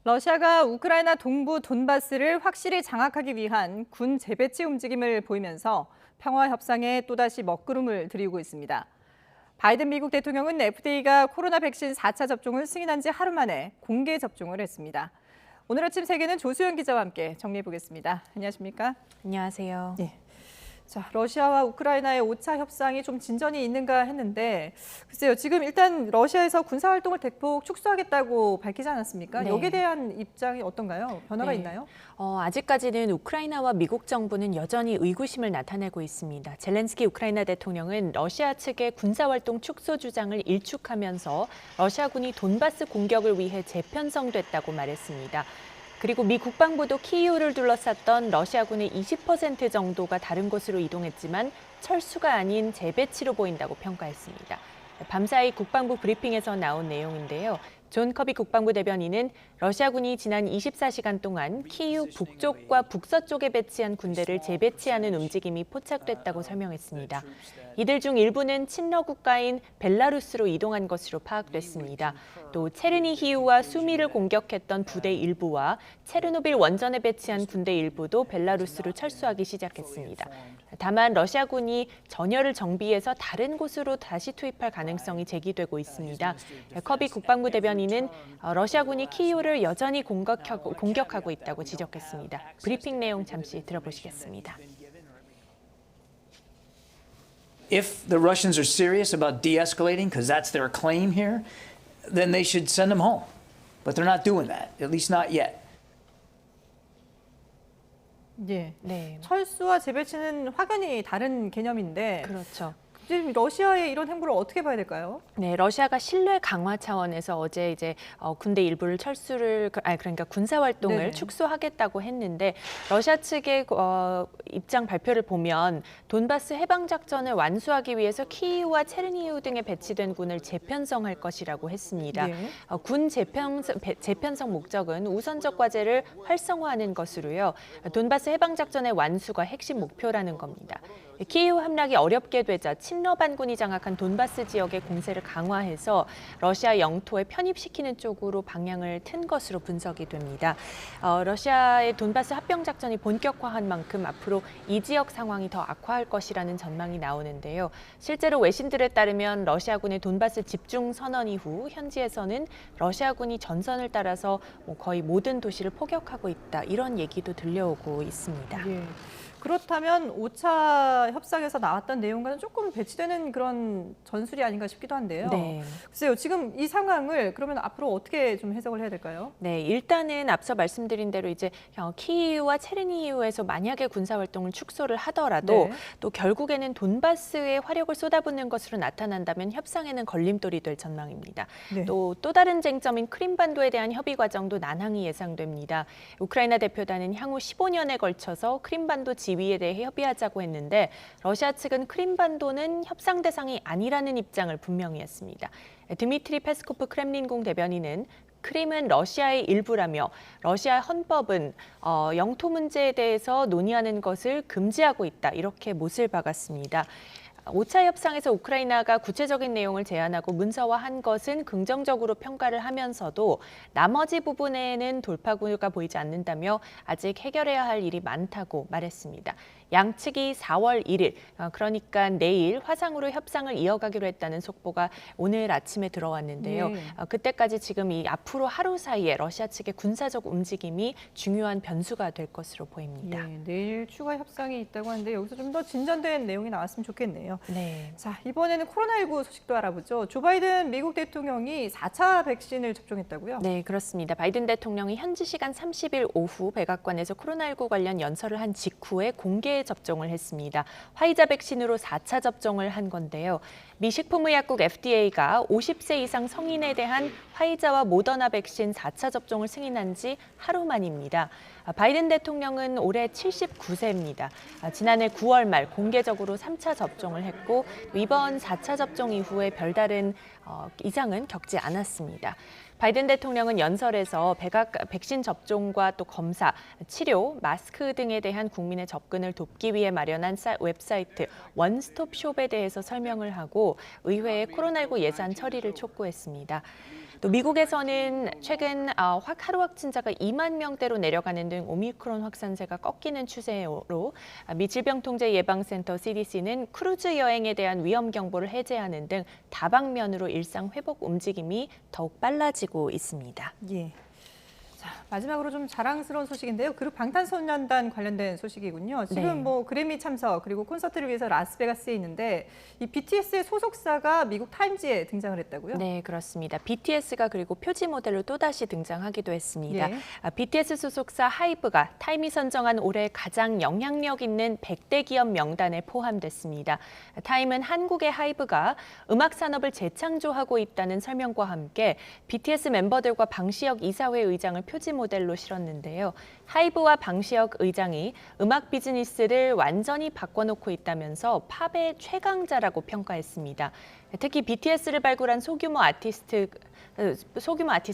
러시아가 우크라이나 동부 돈바스를 확실히 장악하기 위한 군 재배치 움직임을 보이면서 평화 협상에 또다시 먹구름을 들이고 있습니다. 바이든 미국 대통령은 FDA가 코로나 백신 4차 접종을 승인한 지 하루 만에 공개 접종을 했습니다. 오늘 아침 세계는 조수연 기자와 함께 정리해 보겠습니다. 안녕하십니까? 안녕하세요. 네. 자, 러시아와 우크라이나의 5차 협상이 좀 진전이 있는가 했는데 글쎄요. 지금 일단 러시아에서 군사 활동을 대폭 축소하겠다고 밝히지 않았습니까? 네. 여기에 대한 입장이 어떤가요? 변화가 네. 있나요? 아직까지는 우크라이나와 미국 정부는 여전히 의구심을 나타내고 있습니다. 젤렌스키 우크라이나 대통령은 러시아 측의 군사활동 축소 주장을 일축하면서 러시아군이 돈바스 공격을 위해 재편성됐다고 말했습니다. 그리고 미 국방부도 키이우를 둘러쌌던 러시아군의 20% 정도가 다른 곳으로 이동했지만 철수가 아닌 재배치로 보인다고 평가했습니다. 밤사이 국방부 브리핑에서 나온 내용인데요. 존 커비 국방부 대변인은 러시아군이 지난 24시간 동안 키이우 북쪽과 북서쪽에 배치한 군대를 재배치하는 움직임이 포착됐다고 설명했습니다. 이들 중 일부는 친러 국가인 벨라루스로 이동한 것으로 파악됐습니다. 또 체르니히우와 수미를 공격했던 부대 일부와 체르노빌 원전에 배치한 군대 일부도 벨라루스로 철수하기 시작했습니다. 다만 러시아군이 전열을 정비해서 다른 곳으로 다시 투입할 가능성이 제기되고 있습니다. 커비 국방부 대변인은 러시아군이 키이우를 여전히 공격하고 있다고 지적했습니다. 브리핑 내용 잠시 들어보시겠습니다. If the Russians are serious about de-escalating, because that's their claim here, then they should send them home. But they're not doing that, at least not yet. 예. 네, 철수와 재배치는 확연히 다른 개념인데 그렇죠. 지금 러시아의 이런 행보를 어떻게 봐야 될까요? 네, 러시아가 신뢰 강화 차원에서 어제 이제 군대 일부를 그러니까 군사 활동을 네네. 축소하겠다고 했는데 러시아 측의 입장 발표를 보면 돈바스 해방 작전을 완수하기 위해서 키이우와 체르니히우 등에 배치된 군을 재편성할 것이라고 했습니다. 네. 군 재편성 목적은 우선적 과제를 활성화하는 것으로요. 돈바스 해방 작전의 완수가 핵심 목표라는 겁니다. 키이우 함락이 어렵게 되자 친러 반군이 장악한 돈바스 지역의 공세를 강화해서 러시아 영토에 편입시키는 쪽으로 방향을 튼 것으로 분석이 됩니다. 러시아의 돈바스 합병 작전이 본격화한 만큼 앞으로 이 지역 상황이 더 악화할 것이라는 전망이 나오는데요. 실제로 외신들에 따르면 러시아군의 돈바스 집중 선언 이후 현지에서는 러시아군이 전선을 따라서 거의 모든 도시를 포격하고 있다 이런 얘기도 들려오고 있습니다. 예. 그렇다면 5차 협상에서 나왔던 내용과는 조금 배치되는 그런 전술이 아닌가 싶기도 한데요. 네. 글쎄요, 지금 이 상황을 그러면 앞으로 어떻게 좀 해석을 해야 될까요? 네, 일단은 앞서 말씀드린 대로 이제 키이우와 체르니히우에서 만약에 군사 활동을 축소를 하더라도 네. 또 결국에는 돈바스에 화력을 쏟아붓는 것으로 나타난다면 협상에는 걸림돌이 될 전망입니다. 네. 또 다른 쟁점인 크림반도에 대한 협의 과정도 난항이 예상됩니다. 우크라이나 대표단은 향후 15년에 걸쳐서 크림반도 지위에 대해 협의하자고 했는데 러시아 측은 크림반도는 협상 대상이 아니라는 입장을 분명히 했습니다. 드미트리 페스코프 크렘린궁 대변인은 크림은 러시아의 일부라며 러시아 헌법은 영토 문제에 대해서 논의하는 것을 금지하고 있다 이렇게 못을 박았습니다. 5차 협상에서 우크라이나가 구체적인 내용을 제안하고 문서화한 것은 긍정적으로 평가를 하면서도 나머지 부분에는 돌파구가 보이지 않는다며 아직 해결해야 할 일이 많다고 말했습니다. 양측이 4월 1일, 그러니까 내일 화상으로 협상을 이어가기로 했다는 속보가 오늘 아침에 들어왔는데요. 네. 그때까지 지금 이 앞으로 하루 사이에 러시아 측의 군사적 움직임이 중요한 변수가 될 것으로 보입니다. 예, 내일 추가 협상이 있다고 하는데 여기서 좀 더 진전된 내용이 나왔으면 좋겠네요. 네. 자, 이번에는 코로나19 소식도 알아보죠. 조 바이든 미국 대통령이 4차 백신을 접종했다고요? 네, 그렇습니다. 바이든 대통령이 현지 시간 30일 오후 백악관에서 코로나19 관련 연설을 한 직후에 공개 접종을 했습니다. 화이자 백신으로 4차 접종을 한 건데요. 미 식품의약국 FDA가 50세 이상 성인에 대한 화이자와 모더나 백신 4차 접종을 승인한 지 하루 만입니다. 바이든 대통령은 올해 79세입니다. 지난해 9월 말 공개적으로 3차 접종을 했고 이번 4차 접종 이후에 별다른 이상은 겪지 않았습니다. 바이든 대통령은 연설에서 백신 접종과 또 검사, 치료, 마스크 등에 대한 국민의 접근을 돕기 위해 마련한 웹사이트 원스톱숍에 대해서 설명을 하고 의회의 코로나19 예산 처리를 촉구했습니다. 또 미국에서는 최근 하루 확진자가 2만 명대로 내려가는 등 오미크론 확산세가 꺾이는 추세로 미 질병통제예방센터 CDC는 크루즈 여행에 대한 위험 경보를 해제하는 등 다방면으로 일상 회복 움직임이 더욱 빨라지고 있습니다. 예. 자, 마지막으로 좀 자랑스러운 소식인데요. 그룹 방탄소년단 관련된 소식이군요. 지금 네. 뭐 그래미 참석 그리고 콘서트를 위해서 라스베가스에 있는데 이 BTS의 소속사가 미국 타임지에 등장을 했다고요? 네, 그렇습니다. BTS가 그리고 표지 모델로 또다시 등장하기도 했습니다. 예. BTS 소속사 하이브가 타임이 선정한 올해 가장 영향력 있는 100대 기업 명단에 포함됐습니다. 타임은 한국의 하이브가 음악 산업을 재창조하고 있다는 설명과 함께 BTS 멤버들과 방시혁 이사회 의장을 표지 모델로 실었는데요. 하이브와 방시혁 의장이 음악 비즈니스를 완전히 바꿔놓고 있다면서 팝의 최강자라고 평가했습니다. 특히 BTS를 발굴한 소규모 아티스트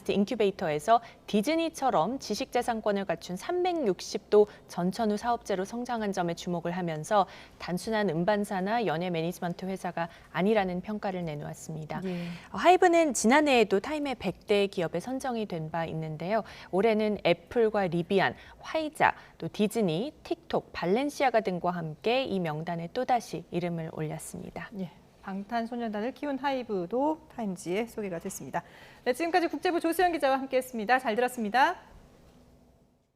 인큐베이터에서 디즈니처럼 지식재산권을 갖춘 360도 전천후 사업체로 성장한 점에 주목을 하면서 단순한 음반사나 연예 매니지먼트 회사가 아니라는 평가를 내놓았습니다. 예. 하이브는 지난해에도 타임의 100대 기업에 선정이 된 바 있는데요. 올해는 애플과 리비안, 화이자, 또 디즈니, 틱톡, 발렌시아가 등과 함께 이 명단에 또다시 이름을 올렸습니다. 예. 방탄소년단을 키운 하이브도 타임지에 소개가 됐습니다. 네, 지금까지 국제부 조수영 기자와 함께했습니다. 잘 들었습니다.